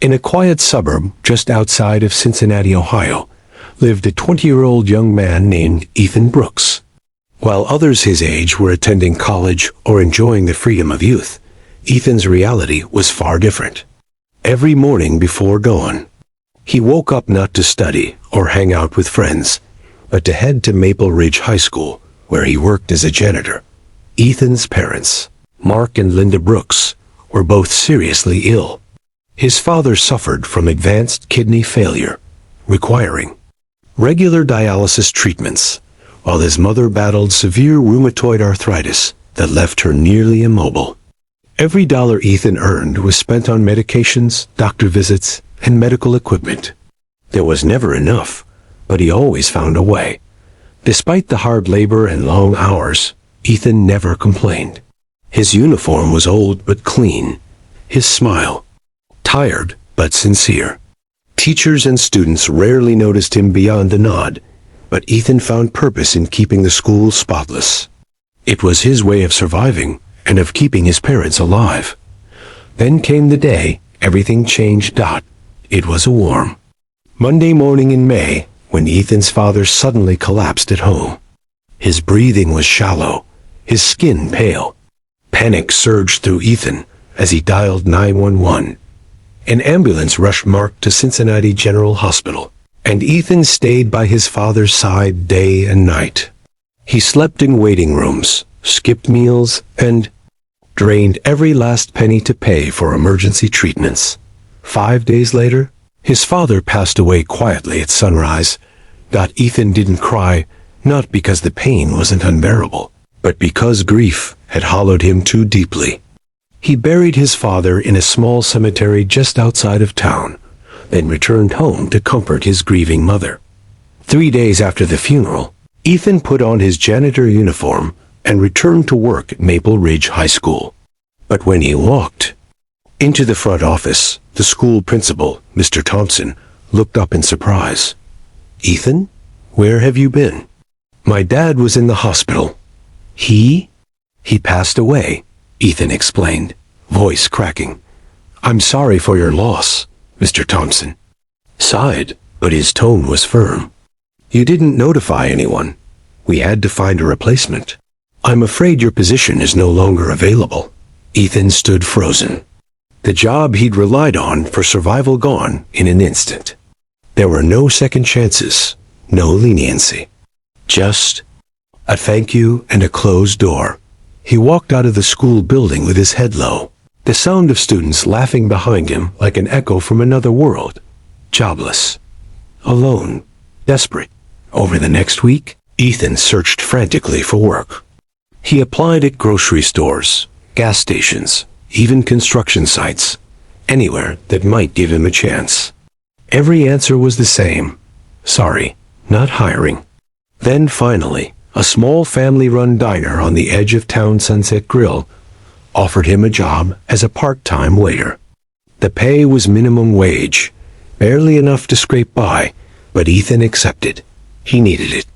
In a quiet suburb just outside of Cincinnati, Ohio, lived a 20-year-old young man named Ethan Brooks. While others his age were attending college or enjoying the freedom of youth, Ethan's reality was far different. Every morning before dawn, he woke up not to study or hang out with friends, but to head to Maple Ridge High School, where he worked as a janitor. Ethan's parents, Mark and Linda Brooks, were both seriously ill. His father suffered from advanced kidney failure, requiring regular dialysis treatments, while his mother battled severe rheumatoid arthritis that left her nearly immobile. Every dollar Ethan earned was spent on medications, doctor visits, and medical equipment. There was never enough, but he always found a way. Despite the hard labor and long hours, Ethan never complained. His uniform was old but clean, his smile tired but sincere. Teachers and students rarely noticed him beyond a nod, but Ethan found purpose in keeping the school spotless. It was his way of surviving and of keeping his parents alive. Then came the day everything changed. It was a warm Monday morning in May when Ethan's father suddenly collapsed at home. His breathing was shallow, his skin pale. Panic surged through Ethan as he dialed 911. An ambulance rushed Mark to Cincinnati General Hospital, and Ethan stayed by his father's side day and night. He slept in waiting rooms, skipped meals, and drained every last penny to pay for emergency treatments. 5 days later, his father passed away quietly at sunrise. Ethan didn't cry, not because the pain wasn't unbearable, but because grief had hollowed him too deeply. He buried his father in a small cemetery just outside of town, then returned home to comfort his grieving mother. 3 days after the funeral, Ethan put on his janitor uniform and returned to work at Maple Ridge High School. But when he walked into the front office, the school principal, Mr. Thompson, looked up in surprise. "Ethan, where have you been?" "My dad was in the hospital." He passed away," Ethan explained, voice cracking. "I'm sorry for your loss," Mr. Thompson sighed, but his tone was firm. "You didn't notify anyone. We had to find a replacement. I'm afraid your position is no longer available." Ethan stood frozen. The job he'd relied on for survival gone in an instant. There were no second chances, no leniency. Just a thank you and a closed door. He walked out of the school building with his head low, the sound of students laughing behind him like an echo from another world. Jobless, alone, desperate. Over the next week, Ethan searched frantically for work. He applied at grocery stores, gas stations, even construction sites, anywhere that might give him a chance. Every answer was the same. Sorry, not hiring. Then finally, a small family-run diner on the edge of town, Sunset Grill, offered him a job as a part-time waiter. The pay was minimum wage, barely enough to scrape by, but Ethan accepted. He needed it.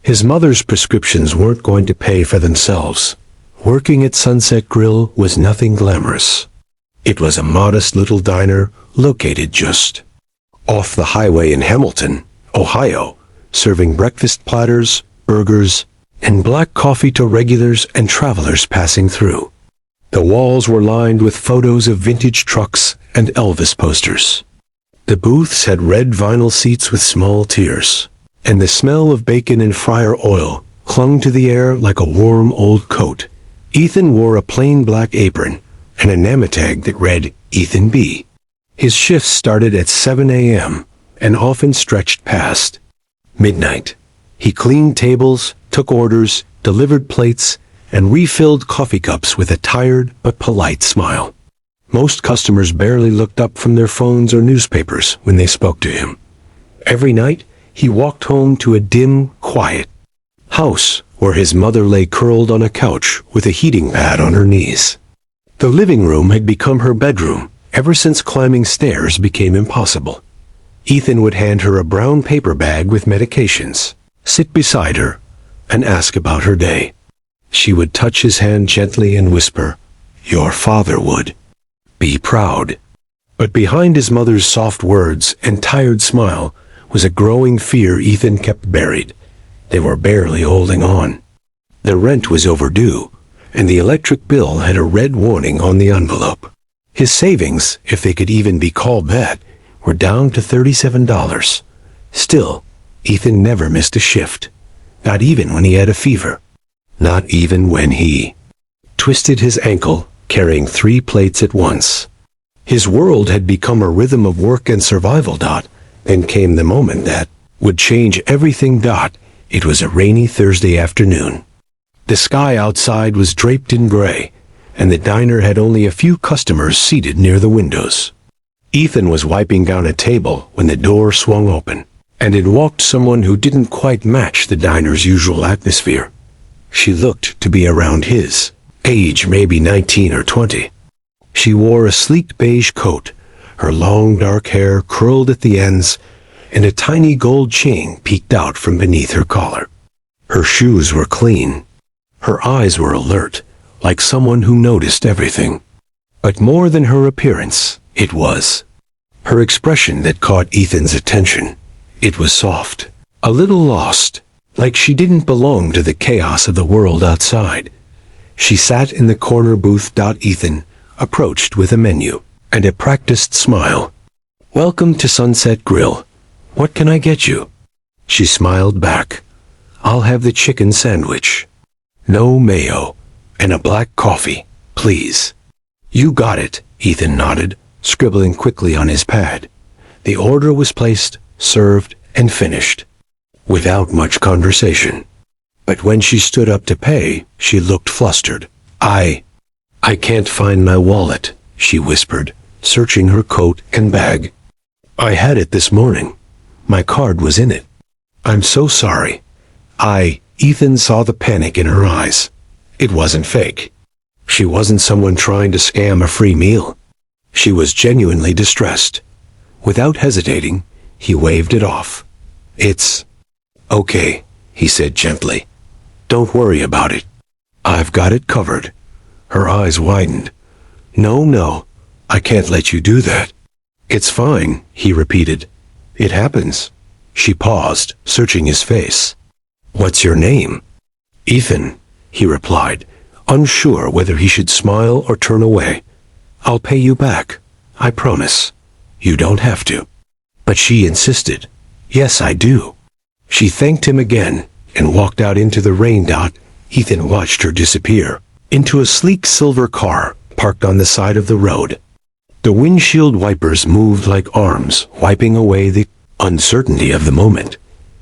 His mother's prescriptions weren't going to pay for themselves. Working at Sunset Grill was nothing glamorous. It was a modest little diner located just off the highway in Hamilton, Ohio, serving breakfast platters, burgers, and black coffee to regulars and travelers passing through. The walls were lined with photos of vintage trucks and Elvis posters. The booths had red vinyl seats with small tiers, and the smell of bacon and fryer oil clung to the air like a warm old coat. Ethan wore a plain black apron and a name tag that read Ethan B. His shifts started at 7 a.m. and often stretched past midnight. He cleaned tables, took orders, delivered plates, and refilled coffee cups with a tired but polite smile. Most customers barely looked up from their phones or newspapers when they spoke to him. Every night, he walked home to a dim, quiet house where his mother lay curled on a couch with a heating pad on her knees. The living room had become her bedroom ever since climbing stairs became impossible. Ethan would hand her a brown paper bag with medications, sit beside her, and ask about her day. She would touch his hand gently and whisper, "Your father would be proud." But behind his mother's soft words and tired smile was a growing fear Ethan kept buried. They were barely holding on. The rent was overdue, and the electric bill had a red warning on the envelope. His savings, if they could even be called that, were down to $37. Still, Ethan never missed a shift. Not even when he had a fever. Not even when he twisted his ankle, carrying 3 plates at once. His world had become a rhythm of work and survival. Then came the moment that would change everything. It was a rainy Thursday afternoon. The sky outside was draped in gray, and the diner had only a few customers seated near the windows. Ethan was wiping down a table when the door swung open, and in walked someone who didn't quite match the diner's usual atmosphere. She looked to be around his age, maybe 19 or 20. She wore a sleek beige coat, her long dark hair curled at the ends, and a tiny gold chain peeked out from beneath her collar. Her shoes were clean. Her eyes were alert, like someone who noticed everything. But more than her appearance, it was her expression that caught Ethan's attention. It was soft, a little lost, like she didn't belong to the chaos of the world outside. She sat in the corner booth. Ethan approached with a menu and a practiced smile. "Welcome to Sunset Grill. What can I get you?" She smiled back. "I'll have the chicken sandwich. No mayo, and a black coffee, please." "You got it," Ethan nodded, scribbling quickly on his pad. The order was placed, served, and finished, without much conversation. But when she stood up to pay, she looked flustered. I can't find my wallet," she whispered, searching her coat and bag. "I had it this morning. My card was in it. I'm so sorry." Ethan saw the panic in her eyes. It wasn't fake. She wasn't someone trying to scam a free meal. She was genuinely distressed. Without hesitating, he waved it off. "It's okay," he said gently. "Don't worry about it. I've got it covered." Her eyes widened. No, I can't let you do that." "It's fine," he repeated. "It happens." She paused, searching his face. "What's your name?" "Ethan," he replied, unsure whether he should smile or turn away. "I'll pay you back, I promise. You don't have to." But she insisted. "Yes, I do." She thanked him again and walked out into the rain. Ethan watched her disappear into a sleek silver car parked on the side of the road. The windshield wipers moved like arms, wiping away the uncertainty of the moment.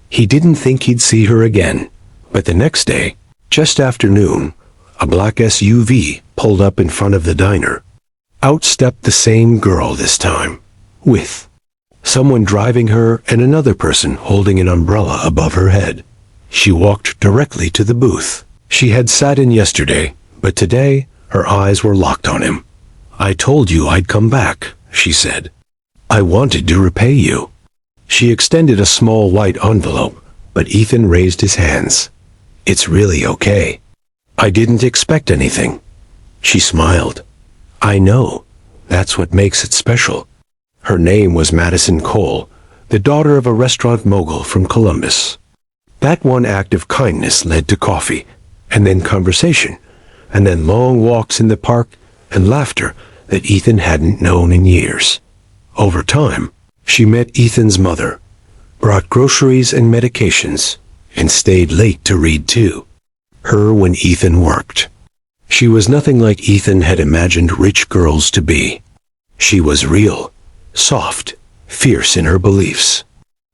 He didn't think he'd see her again, but the next day, just after noon, a black SUV pulled up in front of the diner. Out stepped the same girl this time, with someone driving her and another person holding an umbrella above her head. She walked directly to the booth she had sat in yesterday, but today her eyes were locked on him. "I told you I'd come back," she said. "I wanted to repay you." She extended a small white envelope, but Ethan raised his hands. "It's really okay. I didn't expect anything." She smiled. "I know. That's what makes it special." Her name was Madison Cole, the daughter of a restaurant mogul from Columbus. That one act of kindness led to coffee, and then conversation, and then long walks in the park and laughter that Ethan hadn't known in years. Over time, she met Ethan's mother, brought groceries and medications, and stayed late to read too. Her when Ethan worked. She was nothing like Ethan had imagined rich girls to be. She was real, soft, fierce in her beliefs,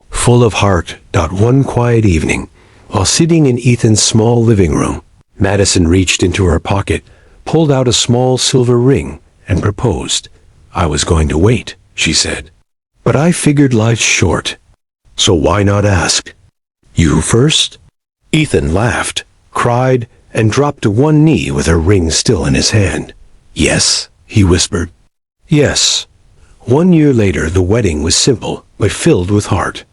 full of heart. One quiet evening, while sitting in Ethan's small living room, Madison reached into her pocket, pulled out a small silver ring, and proposed. "I was going to wait," she said, "but I figured life's short, so why not ask? You first?" Ethan laughed, cried, and dropped to one knee with her ring still in his hand. "Yes," he whispered. "Yes." 1 year later, the wedding was simple, but filled with heart.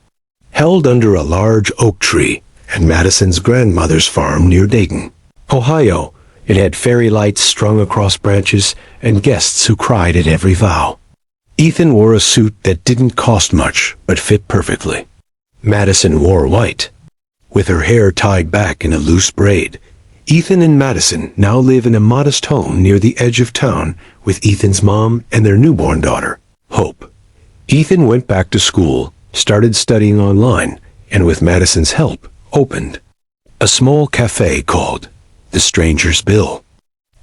Held under a large oak tree at Madison's grandmother's farm near Dayton, Ohio, it had fairy lights strung across branches and guests who cried at every vow. Ethan wore a suit that didn't cost much, but fit perfectly. Madison wore white. With her hair tied back in a loose braid, Ethan and Madison now live in a modest home near the edge of town with Ethan's mom and their newborn daughter, Hope. Ethan went back to school, started studying online, and with Madison's help, opened a small cafe called The Stranger's Bill.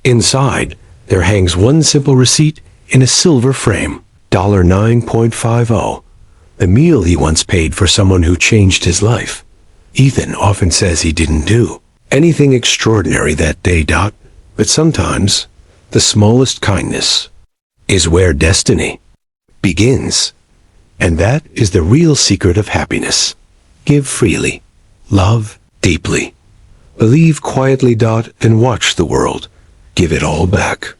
Inside, there hangs one simple receipt in a silver frame, $9.50, the meal he once paid for someone who changed his life. Ethan often says he didn't do anything extraordinary that day, but sometimes the smallest kindness is where destiny begins. And that is the real secret of happiness. Give freely, love deeply, believe quietly, and watch the world give it all back.